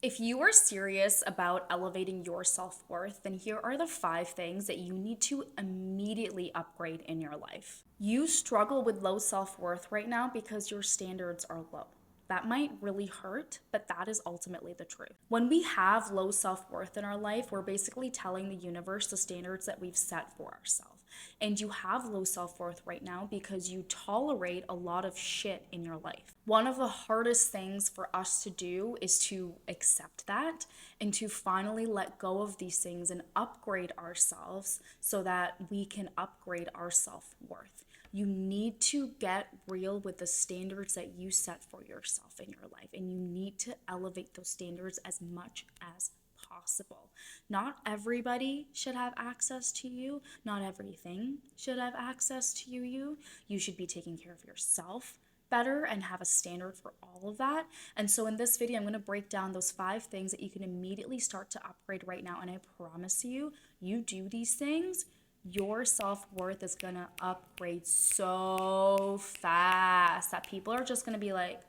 If you are serious about elevating your self-worth, then here are the 5 things that you need to immediately upgrade in your life. You struggle with low self-worth right now because your standards are low. That might really hurt, but that is ultimately the truth. When we have low self worth in our life, we're basically telling the universe the standards that we've set for ourselves. And you have low self worth right now because you tolerate a lot of shit in your life. One of the hardest things for us to do is to accept that and to finally let go of these things and upgrade ourselves so that we can upgrade our self worth. You need to get real with the standards that you set for yourself in your life, and you need to elevate those standards as much as possible. Not everybody should have access to you. Not everything should have access to you. You should be taking care of yourself better and have a standard for all of that. And so in this video, I'm going to break down those 5 things that you can immediately start to upgrade right now. And I promise you, you do these things, your self-worth is gonna upgrade so fast that people are just gonna be like,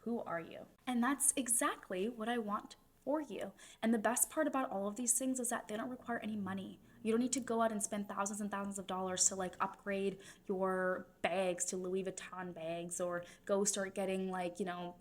who are you? And that's exactly what I want for you. And the best part about all of these things is that they don't require any money. You don't need to go out and spend thousands and thousands of dollars to like upgrade your bags to Louis Vuitton bags or go start getting like, $300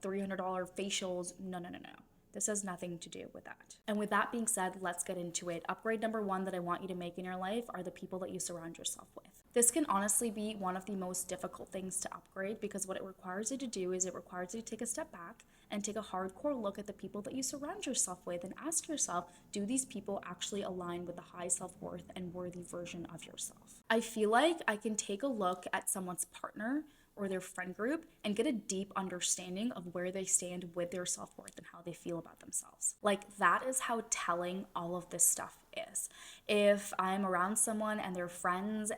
facials. No, no, no, no. This has nothing to do with that. And with that being said, let's get into it. Upgrade number 1 that I want you to make in your life are the people that you surround yourself with. This can honestly be one of the most difficult things to upgrade because what it requires you to do is it requires you to take a step back and take a hardcore look at the people that you surround yourself with and ask yourself, do these people actually align with the high self-worth and worthy version of yourself? I feel like I can take a look at someone's partner or their friend group and get a deep understanding of where they stand with their self-worth and how they feel about themselves. Like, that is how telling all of this stuff is. If I'm around someone and their friends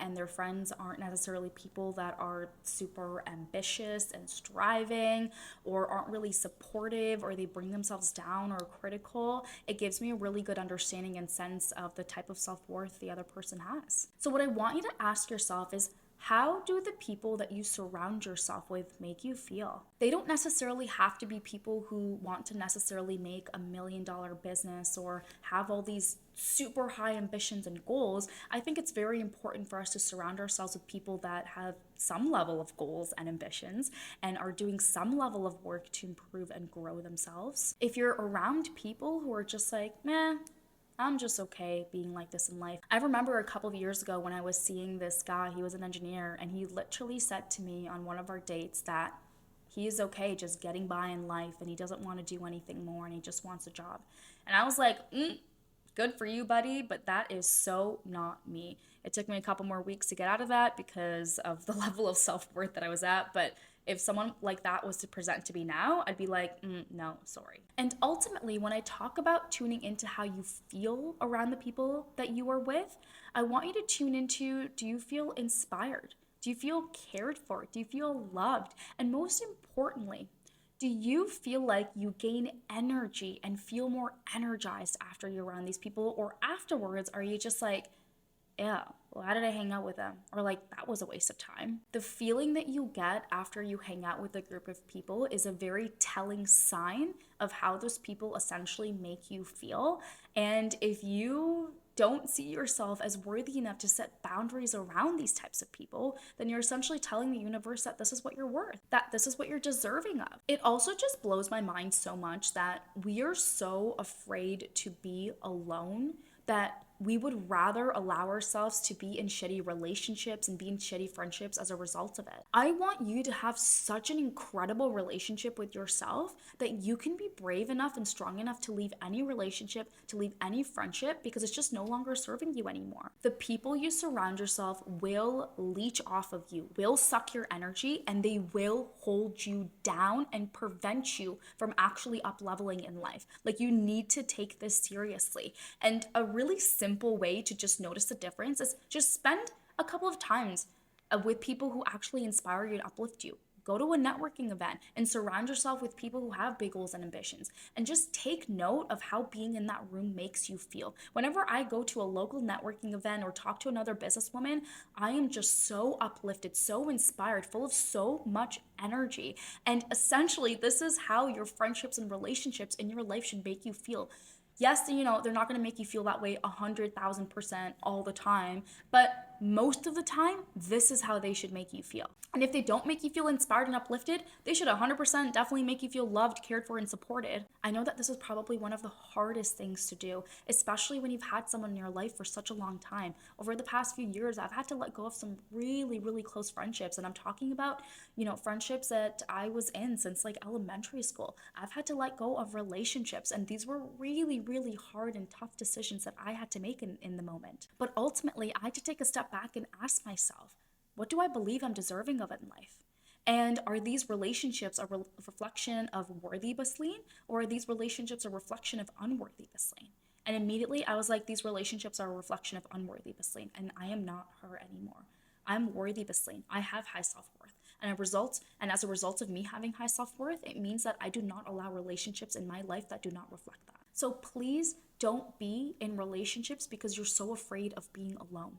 aren't necessarily people that are super ambitious and striving or aren't really supportive or they bring themselves down or critical, it gives me a really good understanding and sense of the type of self-worth the other person has. So what I want you to ask yourself is, how do the people that you surround yourself with make you feel? They don't necessarily have to be people who want to necessarily make $1 million business or have all these super high ambitions and goals. I think it's very important for us to surround ourselves with people that have some level of goals and ambitions and are doing some level of work to improve and grow themselves. If you're around people who are just like, meh, I'm just okay being like this in life. I remember a couple of years ago when I was seeing this guy, he was an engineer, and he literally said to me on one of our dates that he is okay just getting by in life and he doesn't want to do anything more and he just wants a job. And I was like, good for you, buddy, but that is so not me. It took me a couple more weeks to get out of that because of the level of self-worth that I was at, but if someone like that was to present to me now, I'd be like, no, sorry. And ultimately, when I talk about tuning into how you feel around the people that you are with, I want you to tune into, do you feel inspired? Do you feel cared for? Do you feel loved? And most importantly, do you feel like you gain energy and feel more energized after you're around these people? Or afterwards, are you just like, yeah, why did I hang out with them? Or like, that was a waste of time. The feeling that you get after you hang out with a group of people is a very telling sign of how those people essentially make you feel. And if you don't see yourself as worthy enough to set boundaries around these types of people, then you're essentially telling the universe that this is what you're worth, that this is what you're deserving of. It also just blows my mind so much that we are so afraid to be alone that we would rather allow ourselves to be in shitty relationships and be in shitty friendships as a result of it. I want you to have such an incredible relationship with yourself that you can be brave enough and strong enough to leave any relationship, to leave any friendship, because it's just no longer serving you anymore. The people you surround yourself will leech off of you, will suck your energy, and they will hold you down and prevent you from actually up-leveling in life. Like, you need to take this seriously. And a really simple way to just notice the difference is just spend a couple of times with people who actually inspire you and uplift you. Go to a networking event and surround yourself with people who have big goals and ambitions. And just take note of how being in that room makes you feel. Whenever I go to a local networking event or talk to another businesswoman, I am just so uplifted, so inspired, full of so much energy. And essentially, this is how your friendships and relationships in your life should make you feel. Yes, they're not going to make you feel that way 100,000% all the time, but most of the time, this is how they should make you feel. And if they don't make you feel inspired and uplifted, they should 100% definitely make you feel loved, cared for, and supported. I know that this is probably one of the hardest things to do, especially when you've had someone in your life for such a long time. Over the past few years, I've had to let go of some really, really close friendships. And I'm talking about, friendships that I was in since like elementary school. I've had to let go of relationships. And these were really, really hard and tough decisions that I had to make in the moment. But ultimately, I had to take a step back and ask myself, what do I believe I'm deserving of in life? And are these relationships a reflection of worthy Basleen, or are these relationships a reflection of unworthy Basleen? And immediately I was like, these relationships are a reflection of unworthy Basleen, and I am not her anymore. I'm worthy Basleen. I have high self-worth. And as a result of me having high self-worth, it means that I do not allow relationships in my life that do not reflect that. So please don't be in relationships because you're so afraid of being alone.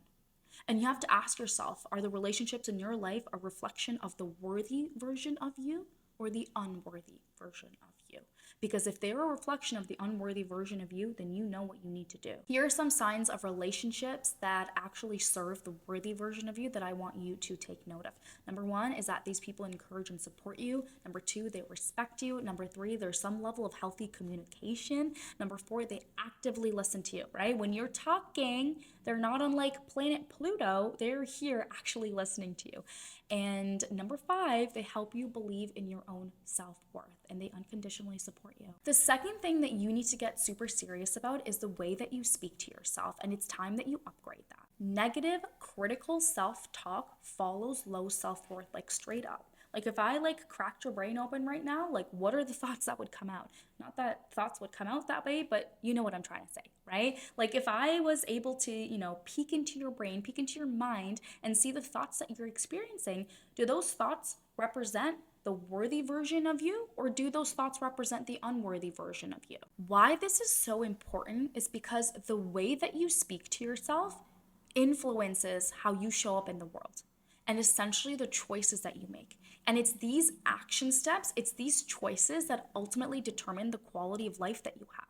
And you have to ask yourself, are the relationships in your life a reflection of the worthy version of you or the unworthy version of you? Because if they're a reflection of the unworthy version of you, then you know what you need to do. Here are some signs of relationships that actually serve the worthy version of you that I want you to take note of. Number one is that these people encourage and support you. Number two, they respect you. Number three, there's some level of healthy communication. Number four, they actively listen to you, right? When you're talking, they're not on like planet Pluto. They're here actually listening to you. And number five, they help you believe in your own self-worth and they unconditionally support you. The second thing that you need to get super serious about is the way that you speak to yourself, and it's time that you upgrade that. Negative, critical self-talk follows low self-worth, like straight up. Like if I like cracked your brain open right now, like what are the thoughts that would come out? Not that thoughts would come out that way, but you know what I'm trying to say, right? Like if I was able to, peek into your brain, peek into your mind and see the thoughts that you're experiencing, do those thoughts represent the worthy version of you, or do those thoughts represent the unworthy version of you? Why this is so important is because the way that you speak to yourself influences how you show up in the world and essentially the choices that you make. And it's these action steps, it's these choices that ultimately determine the quality of life that you have.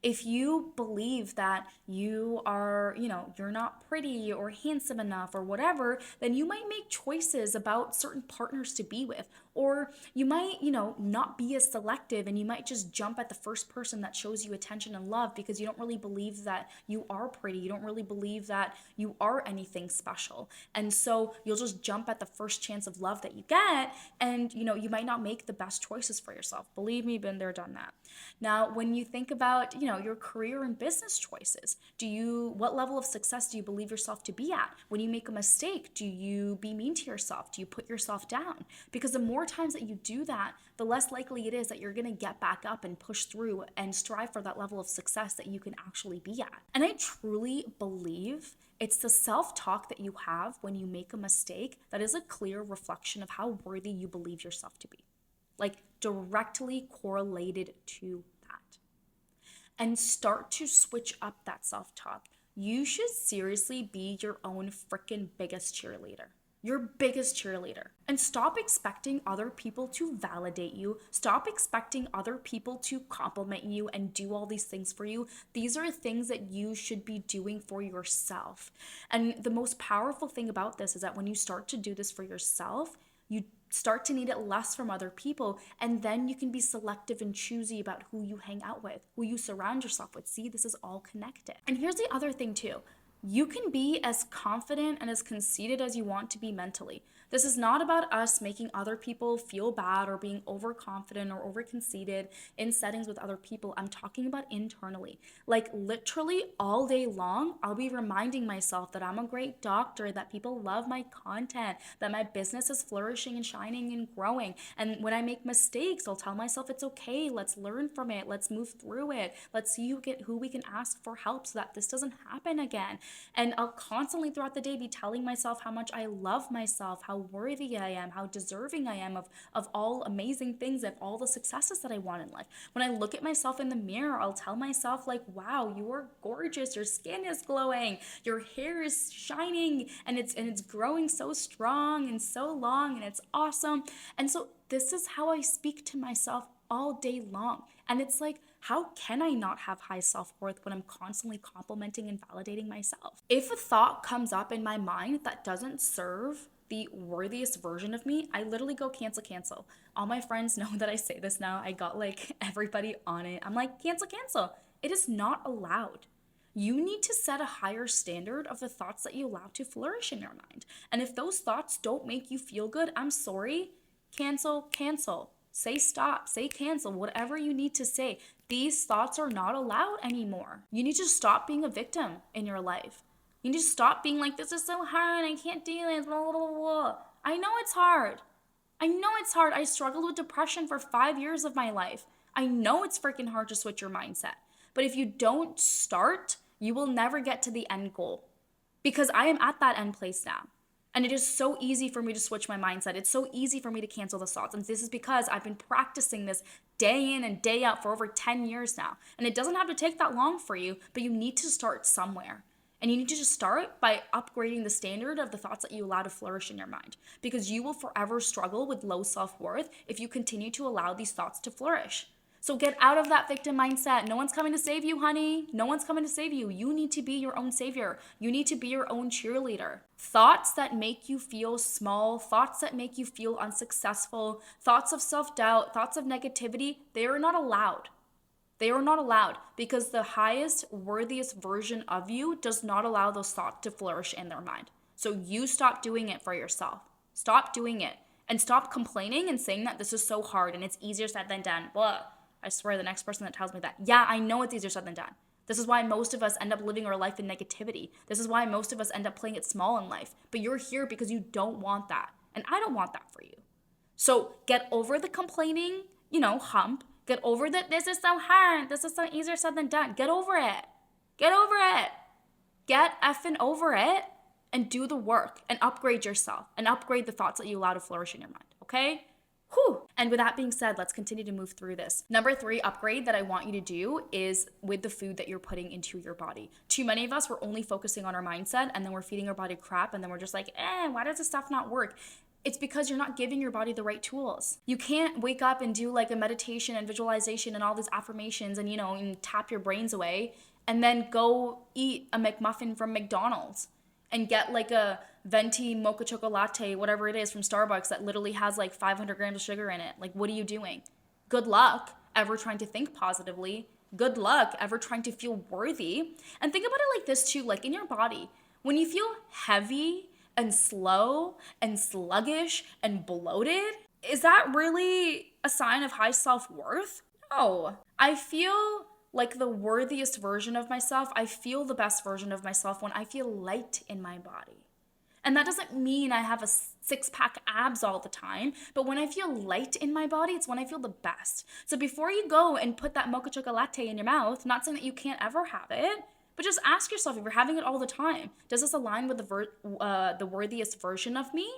If you believe that you are, you're not pretty or handsome enough or whatever, then you might make choices about certain partners to be with. Or you might, not be as selective and you might just jump at the first person that shows you attention and love because you don't really believe that you are pretty. You don't really believe that you are anything special. And so you'll just jump at the first chance of love that you get and, you might not make the best choices for yourself. Believe me, been there, done that. Now, when you think about, your career and business choices, what level of success do you believe yourself to be at? When you make a mistake, do you be mean to yourself? Do you put yourself down? Because the more times that you do that, the less likely it is that you're going to get back up and push through and strive for that level of success that you can actually be at. And I truly believe it's the self-talk that you have when you make a mistake that is a clear reflection of how worthy you believe yourself to be. Like directly correlated to that. And start to switch up that self-talk. You should seriously be your own freaking biggest cheerleader. Your biggest cheerleader. And stop expecting other people to validate you. Stop expecting other people to compliment you and do all these things for you. These are things that you should be doing for yourself. And the most powerful thing about this is that when you start to do this for yourself, you start to need it less from other people, and then you can be selective and choosy about who you hang out with, who you surround yourself with. See, this is all connected. And here's the other thing too. You can be as confident and as conceited as you want to be mentally. This is not about us making other people feel bad or being overconfident or overconceited in settings with other people. I'm talking about internally. Like literally all day long, I'll be reminding myself that I'm a great doctor, that people love my content, that my business is flourishing and shining and growing. And when I make mistakes, I'll tell myself it's okay. Let's learn from it. Let's move through it. Let's see who we can ask for help so that this doesn't happen again. And I'll constantly throughout the day be telling myself how much I love myself, how worthy I am, how deserving I am of all amazing things, of all the successes that I want in life. When I look at myself in the mirror, I'll tell myself like, wow, you are gorgeous. Your skin is glowing. Your hair is shining and it's growing so strong and so long and it's awesome. And so this is how I speak to myself all day long. And it's like, how can I not have high self-worth when I'm constantly complimenting and validating myself? If a thought comes up in my mind that doesn't serve the worthiest version of me, I literally go cancel. All my friends know that I say this now. I got like everybody on it. I'm like, cancel. It is not allowed. You need to set a higher standard of the thoughts that you allow to flourish in your mind. And if those thoughts don't make you feel good, I'm sorry, cancel. Say stop, say cancel, whatever you need to say. These thoughts are not allowed anymore. You need to stop being a victim in your life. You need to stop being like, this is so hard, I can't do it, blah, blah, blah. I know it's hard. I struggled with depression for 5 years of my life. I know it's freaking hard to switch your mindset. But if you don't start, you will never get to the end goal. Because I am at that end place now. And it is so easy for me to switch my mindset. It's so easy for me to cancel the thoughts. And this is because I've been practicing this day in and day out for over 10 years now. And it doesn't have to take that long for you, but you need to start somewhere. And you need to just start by upgrading the standard of the thoughts that you allow to flourish in your mind. Because you will forever struggle with low self-worth if you continue to allow these thoughts to flourish. So get out of that victim mindset. No one's coming to save you, honey. No one's coming to save you. You need to be your own savior. You need to be your own cheerleader. Thoughts that make you feel small, thoughts that make you feel unsuccessful, thoughts of self-doubt, thoughts of negativity, they are not allowed. They are not allowed because the highest, worthiest version of you does not allow those thoughts to flourish in their mind. So you stop doing it for yourself. Stop doing it. And stop complaining and saying that this is so hard and it's easier said than done. Blah. I swear the next person that tells me that, yeah, I know it's easier said than done. This is why most of us end up living our life in negativity. This is why most of us end up playing it small in life. But you're here because you don't want that. And I don't want that for you. So get over the complaining, hump. Get over that this is so hard. This is so easier said than done. Get over it. Get over it. Get effing over it and do the work and upgrade yourself and upgrade the thoughts that you allow to flourish in your mind. Okay? Whew. And with that being said, let's continue to move through this. Number 3 upgrade that I want you to do is with the food that you're putting into your body. Too many of us, we're only focusing on our mindset and then we're feeding our body crap and then we're just like, why does this stuff not work? It's because you're not giving your body the right tools. You can't wake up and do like a meditation and visualization and all these affirmations and, and tap your brains away and then go eat a McMuffin from McDonald's and get like a venti mocha chocolate latte, whatever it is from Starbucks that literally has like 500 grams of sugar in it. Like, what are you doing? Good luck ever trying to think positively. Good luck ever trying to feel worthy. And think about it like this too, like in your body, when you feel heavy and slow and sluggish and bloated, is that really a sign of high self-worth? No. I feel like the worthiest version of myself. I feel the best version of myself when I feel light in my body. And that doesn't mean I have a 6-pack abs all the time, but when I feel light in my body, it's when I feel the best. So before you go and put that mocha chocolate latte in your mouth, not saying that you can't ever have it, but just ask yourself if you're having it all the time, does this align with the worthiest version of me?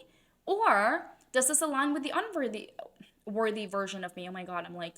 Or does this align with the worthy version of me? Oh my God, I'm like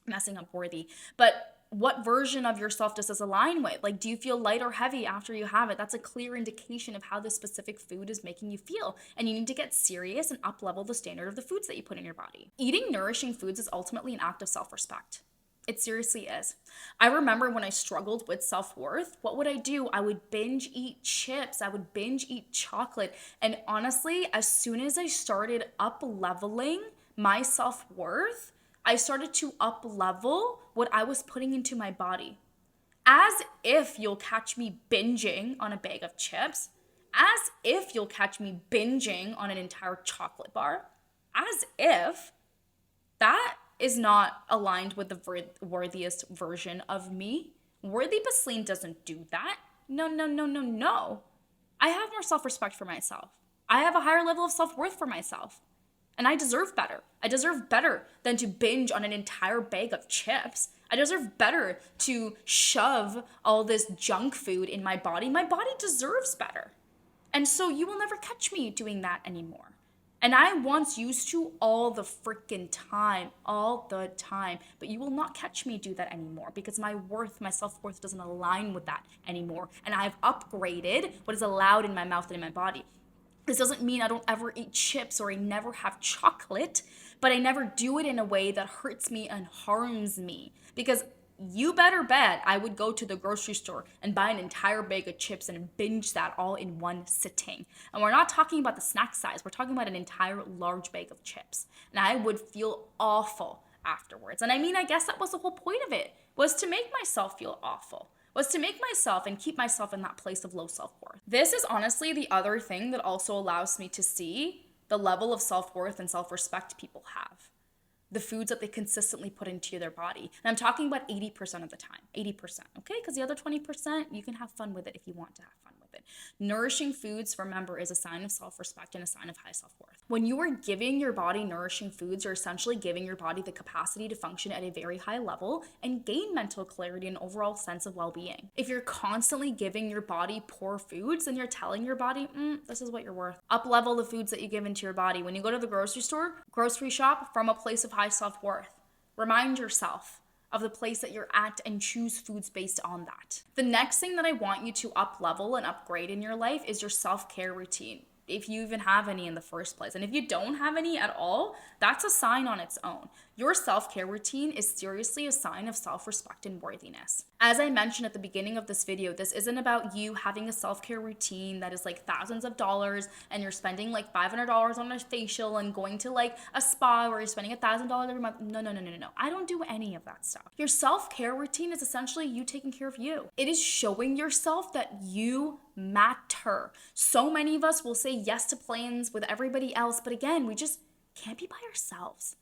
messing up worthy. But what version of yourself does this align with? Like, do you feel light or heavy after you have it? That's a clear indication of how this specific food is making you feel. And you need to get serious and up-level the standard of the foods that you put in your body. Eating nourishing foods is ultimately an act of self-respect. It seriously is. I remember when I struggled with self-worth, what would I do? I would binge eat chips. I would binge eat chocolate. And honestly, as soon as I started up-leveling my self-worth, I started to up-level what I was putting into my body. As if you'll catch me binging on a bag of chips. As if you'll catch me binging on an entire chocolate bar. As if that is not aligned with the worthiest version of me. Worthy Basleen doesn't do that. No. I have more self-respect for myself. I have a higher level of self-worth for myself. And I deserve better. I deserve better than to binge on an entire bag of chips. I deserve better to shove all this junk food in my body. My body deserves better. And so you will never catch me doing that anymore. And I once used to all the freaking time, all the time. But you will not catch me do that anymore because my worth, my self-worth doesn't align with that anymore. And I've upgraded what is allowed in my mouth and in my body. This doesn't mean I don't ever eat chips or I never have chocolate, but I never do it in a way that hurts me and harms me. Because you better bet I would go to the grocery store and buy an entire bag of chips and binge that all in one sitting. And we're not talking about the snack size, we're talking about an entire large bag of chips. And I would feel awful afterwards. And I mean, I guess that was the whole point of it, was to make myself feel awful. Was to make myself and keep myself in that place of low self-worth. This is honestly the other thing that also allows me to see the level of self-worth and self-respect people have. The foods that they consistently put into their body. And I'm talking about 80% of the time, 80%, okay? Because the other 20%, you can have fun with it if you want to have fun with it. Nourishing foods, remember, is a sign of self-respect and a sign of high self-worth. When you are giving your body nourishing foods, you're essentially giving your body the capacity to function at a very high level and gain mental clarity and overall sense of well-being. If you're constantly giving your body poor foods, then you're telling your body, this is what you're worth. Up-level the foods that you give into your body. When you go to the grocery store, grocery shop from a place of high self-worth. Remind yourself of the place that you're at and choose foods based on that. The next thing that I want you to up-level and upgrade in your life is your self-care routine, if you even have any in the first place. And if you don't have any at all, that's a sign on its own. Your self-care routine is seriously a sign of self-respect and worthiness. As I mentioned at the beginning of this video, this isn't about you having a self-care routine that is like thousands of dollars and you're spending like $500 on a facial and going to like a spa where you're spending $1,000 every month. No. I don't do any of that stuff. Your self-care routine is essentially you taking care of you. It is showing yourself that you matter. So many of us will say yes to plans with everybody else, but again, we just can't be by ourselves.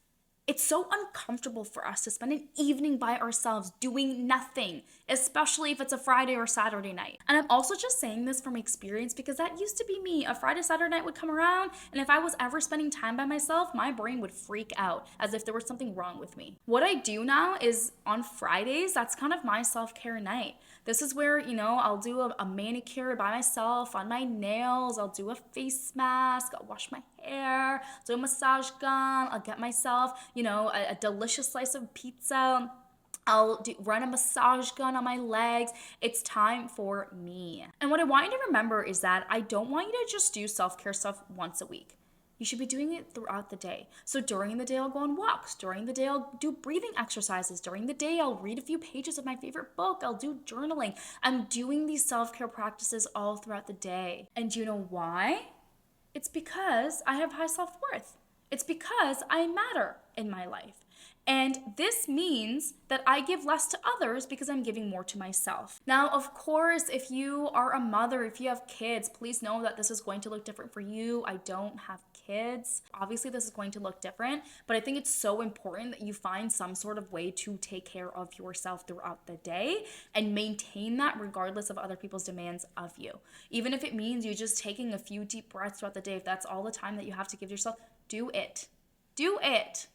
It's so uncomfortable for us to spend an evening by ourselves doing nothing, especially if it's a Friday or Saturday night. And I'm also just saying this from experience because that used to be me. A Friday, Saturday night would come around, and if I was ever spending time by myself, my brain would freak out as if there was something wrong with me. What I do now is on Fridays, that's kind of my self-care night. This is where, I'll do a manicure by myself on my nails. I'll do a face mask. I'll wash my hair. Do a massage gun. I'll get myself, a delicious slice of pizza. I'll run a massage gun on my legs. It's time for me. And what I want you to remember is that I don't want you to just do self-care stuff once a week. You should be doing it throughout the day. So during the day, I'll go on walks. During the day, I'll do breathing exercises. During the day, I'll read a few pages of my favorite book. I'll do journaling. I'm doing these self-care practices all throughout the day. And do you know why? It's because I have high self-worth. It's because I matter in my life. And this means that I give less to others because I'm giving more to myself. Now, of course, if you are a mother, if you have kids, please know that this is going to look different for you. I don't have kids. Obviously, this is going to look different, but I think it's so important that you find some sort of way to take care of yourself throughout the day and maintain that regardless of other people's demands of you. Even if it means you just taking a few deep breaths throughout the day, if that's all the time that you have to give yourself, do it. Do it.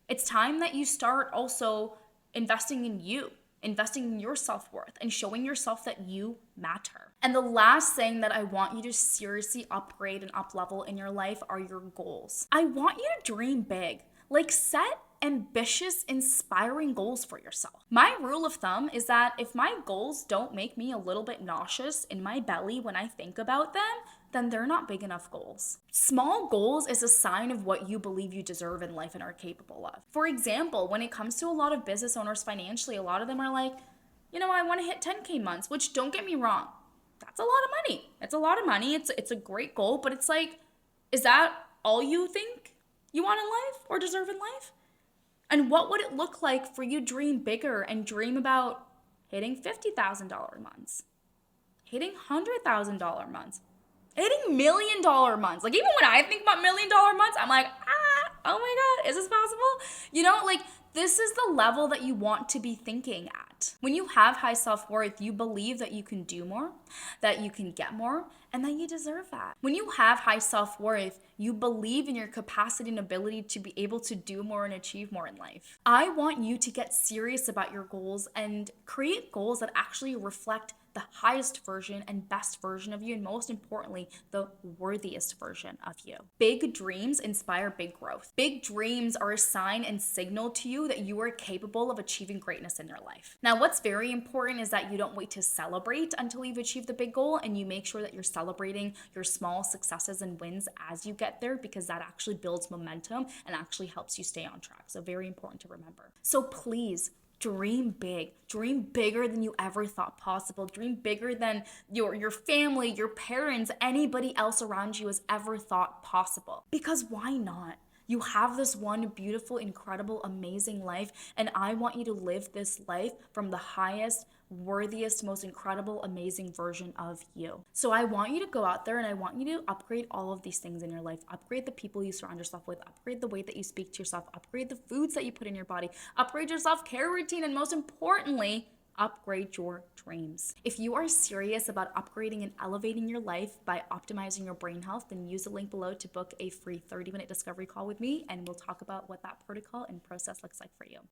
It's time that you start also investing in you, investing in your self-worth and showing yourself that you matter. And the last thing that I want you to seriously upgrade and up-level in your life are your goals. I want you to dream big. Like, set ambitious, inspiring goals for yourself. My rule of thumb is that if my goals don't make me a little bit nauseous in my belly when I think about them, then they're not big enough goals. Small goals is a sign of what you believe you deserve in life and are capable of. For example, when it comes to a lot of business owners financially, a lot of them are like, I want to hit 10K months, which don't get me wrong, that's a lot of money. It's a lot of money. It's a great goal, but it's like, is that all you think you want in life or deserve in life? And what would it look like for you to dream bigger and dream about hitting $50,000 months, hitting $100,000 months, hitting $1 million months? Like, even when I think about $1 million months, I'm like, oh my God, is this possible? This is the level that you want to be thinking at. that. When you have high self-worth, you believe that you can do more, that you can get more, and that you deserve that. When you have high self-worth, you believe in your capacity and ability to be able to do more and achieve more in life. I want you to get serious about your goals and create goals that actually reflect the highest version and best version of you, and most importantly, the worthiest version of you. Big dreams inspire big growth. Big dreams are a sign and signal to you that you are capable of achieving greatness in your life. Now, what's very important is that you don't wait to celebrate until you've achieved the big goal, and you make sure that you're celebrating your small successes and wins as you get there, because that actually builds momentum and actually helps you stay on track. So very important to remember. So please, dream big. Dream bigger than you ever thought possible. Dream bigger than your family, your parents, anybody else around you has ever thought possible. Because why not? You have this one beautiful, incredible, amazing life, and I want you to live this life from the highest, worthiest, most incredible, amazing version of you. So I want you to go out there and I want you to upgrade all of these things in your life. Upgrade the people you surround yourself with, upgrade the way that you speak to yourself, upgrade the foods that you put in your body, upgrade your self-care routine, and most importantly, upgrade your dreams. If you are serious about upgrading and elevating your life by optimizing your brain health, then use the link below to book a free 30-minute discovery call with me, and we'll talk about what that protocol and process looks like for you.